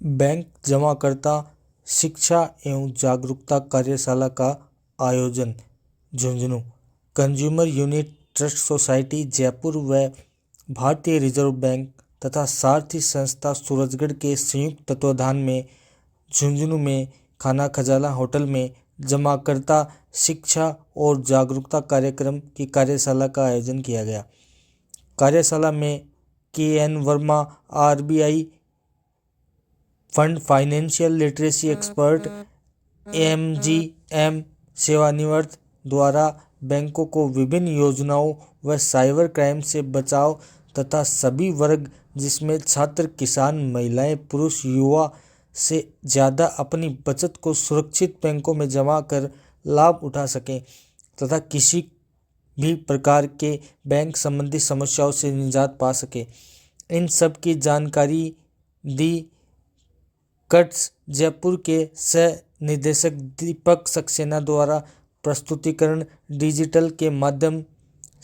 Bank जमाकर्ता शिक्षा एवं जागरूकता कार्यशाला का आयोजन Jhunjhunu consumer unit trust society Jaipur व भारतीय रिजर्व बैंक तथा सारथी संस्था सूरजगढ़ के संयुक्त तत्वाधान में झुंझुनू में खाना खजाना होटल में जमाकर्ता शिक्षा और जागरूकता कार्यक्रम की कार्यशाला का आयोजन किया गया। कार्यशाला में K. N.. Verma RBI fund financial literacy expert MGM सेवानिवृत्त द्वारा बैंकों को विभिन्न योजनाओं व साइबर क्राइम से बचाव तथा सभी वर्ग जिसमें छात्र, किसान, महिलाएं, पुरुष, युवा से ज़्यादा अपनी बचत को सुरक्षित बैंकों में जमा कर लाभ उठा सकें तथा किसी भी प्रकार के बैंक संबंधी समस्याओं से निजात पा सके, इन सब की जानकारी दी। कट्स जयपुर के सह निदेशक दीपक सक्सेना द्वारा प्रस्तुतिकरण डिजिटल के माध्यम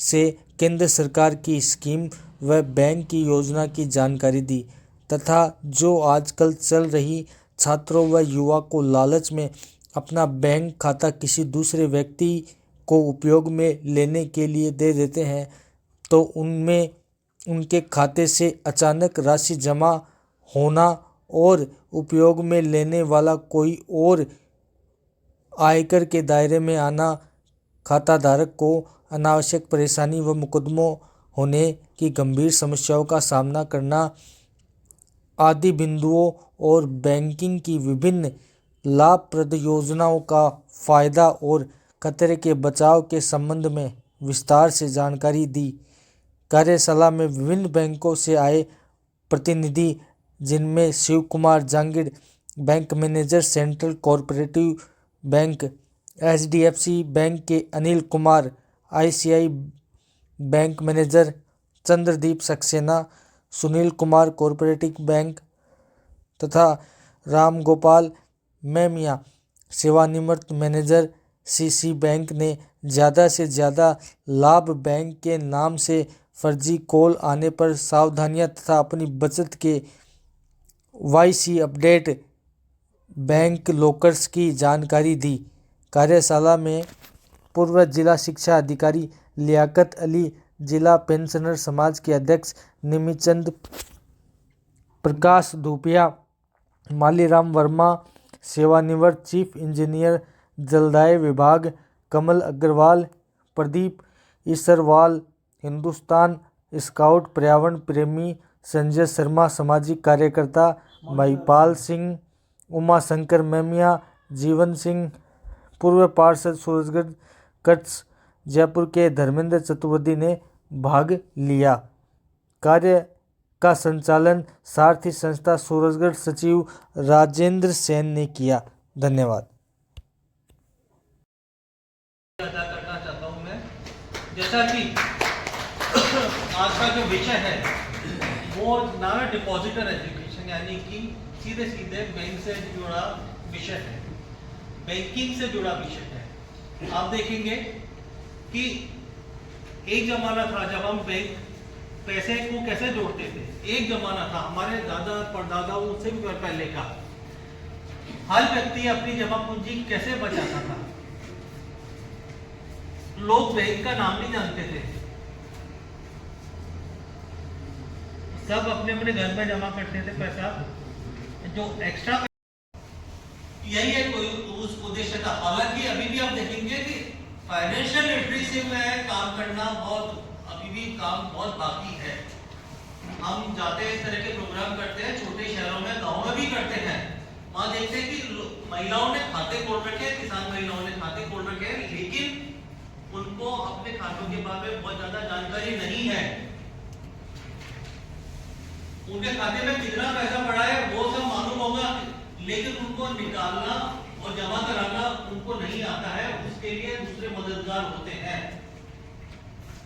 से केंद्र सरकार की स्कीम व बैंक की योजना की जानकारी दी तथा जो आजकल चल रही छात्रों व युवा को लालच में अपना बैंक खाता किसी दूसरे व्यक्ति को उपयोग में लेने के लिए दे देते हैं, तो उनमें उनके खाते से अचानक राशि जमा होना और उपयोग में लेने वाला कोई और आयकर के दायरे में आना खाता धारक को अनावश्यक परेशानी व मुकदमों होने की गंभीर समस्याओं का सामना करना आदि बिंदुओं और बैंकिंग की विभिन्न लाभप्रद योजनाओं का फायदा और खतरे के बचाव के संबंध में विस्तार से जानकारी दी। कार्यशाला में विभिन्न बैंकों से आए प्रतिनिधि जिनमें Shiv Kumar Jangid bank manager central cooperative bank, HDFC bank के Anil Kumar, ICI bank manager Chandradeep Saxena, Sunil Kumar cooperative bank तथा राम गोपाल मेमिया सेवानिवृत्त मैनेजर सीसी बैंक ने ज़्यादा से ज़्यादा लाभ बैंक के नाम से फर्जी कॉल आने पर सावधानियां तथा अपनी बचत के वाईसी अपडेट बैंक लॉकर्स की जानकारी दी। कार्यशाला में पूर्व जिला शिक्षा अधिकारी लियाकत अली, जिला पेंशनर समाज के अध्यक्ष निमिचंद, प्रकाश धूपिया, मालीराम वर्मा सेवानिवृत्त चीफ इंजीनियर जलदाय विभाग, कमल अग्रवाल, प्रदीप ईसरवाल, हिंदुस्तान स्काउट पर्यावरण प्रेमी, संजय शर्मा सामाजिक कार्यकर्ता, महिपाल सिंह, उमा शंकर मेमिया, जीवन सिंह, पूर्व पार्षद सूरजगढ़ कट्स जयपुर के धर्मेंद्र चतुर्वेदी ने भाग लिया। कार्य का संचालन सारथी संस्था सूरजगढ़ सचिव राजेंद्र सेन ने किया। धन्यवाद। अदा करना चाहता हूं मैं, जैसा कि आज का जो विषय है वो नाम है डिपॉजिटर एजुकेशन, यानी कि सीधे सीधे बैंक से जुड़ा विषय है, बैंकिंग से जुड़ा विषय है। आप देखेंगे कि एक जमाना था जब हम बैंक पैसे को कैसे जोड़ते थे। एक जमाना था हमारे दादा परदादाओं से भी पहले का, हर व्यक्ति अपनी जमा पूंजी कैसे बचाता था। लोग बैंक का नाम नहीं जानते थे, सब अपने अपने घर में जमा करते थे पैसा, जो एक्स्ट्रा यही है कोई उस उद्देश्य था। हालांकि अभी भी आप देखेंगे कि फाइनेंशियल लिटरेसी में काम करना अभी भी काम बहुत बाकी है। हम जाते हैं, इस तरह के प्रोग्राम करते हैं, छोटे शहरों में, गाँव में भी करते हैं। वहां देखते हैं कि महिलाओं ने खाते खोल रखे हैं, किसान महिलाओं ने खाते खोल रखे हैं, लेकिन उनको अपने खातों के बारे में बहुत ज्यादा जानकारी नहीं है। उनके खाते में कितना पैसा पड़ा है वो सब मालूम होगा, लेकिन उनको निकालना और जमा कराना उनको नहीं आता है। उसके लिए दूसरे मददगार होते हैं।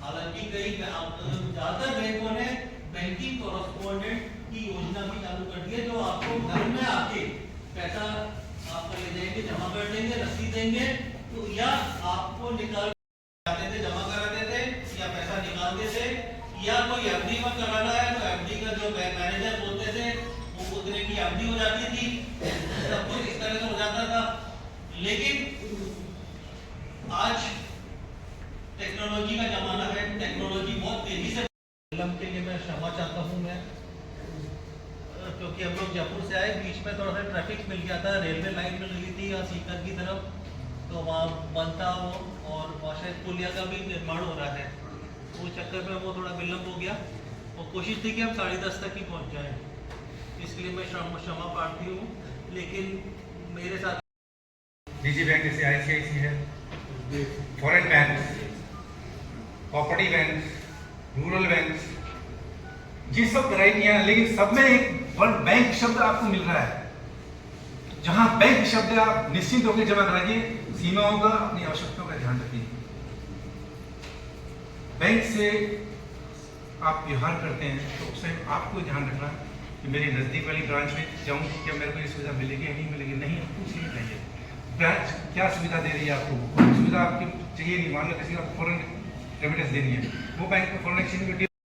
हालांकि कई ज्यादातर बैंकों ने बैंकिंग कॉरेस्पॉन्डेंट की योजना भी चालू कर दी है, जो आपको घर में आके पैसा आपका ले जाएंगे, जमा कर देंगे, रसीद देंगे, तो या आपको निकाल थे, जमा कराते थे या पैसा निकालते थे, या कोई एफडी में कराना है तो एफडी का जो मैनेजर बोलते थे वो उतने की एफडी हो जाती है। टेक्नोलॉजी का जमाना है, टेक्नोलॉजी बहुत तेजी से विलम्ब के लिए मैं क्षमा चाहता हूँ मैं, क्योंकि हम लोग जयपुर से आए, बीच में थोड़ा सा ट्रैफिक मिल गया था, रेलवे लाइन मिल रही थी यहाँ सीकर की तरफ, तो वहाँ बनता वो, और वहाँ शायद पुलिया का भी निर्माण हो रहा है, वो चक्कर में वो थोड़ा विलम्ब हो गया, और कोशिश थी कि हम 10:30 तक ही पहुँच जाएँ, इसलिए मैं क्षमा प्रार्थी हूँ। लेकिन मेरे साथ निजी बैंक जैसे ICICI है, foreign bank, cooperative bank, rural bank, ये सब वैरायटियाँ, लेकिन सब में एक वर्ड बैंक शब्द आपको मिल रहा है। जहाँ बैंक शब्द आप निश्चिंत होकर जमा कराइए, सीमाओं का, अपनी आवश्यकताओं का ध्यान रखिए। बैंक से आप व्यवहार करते हैं तो उससे आपको ध्यान रखना कि मेरी नज़दीक वाली ब्रांच में जाऊँ, क्या मेरे को ये सुविधा मिलेगी या नहीं मिलेगी, नहीं आपको चाहिए चाहिए। ब्रांच क्या सुविधा दे रही है आपको, कोई सुविधा आपकी चाहिए नहीं, मान लो किसी का फॉरेन रेमिटेंस देनी है, वो बैंक में फॉरेन एक्सचेंज में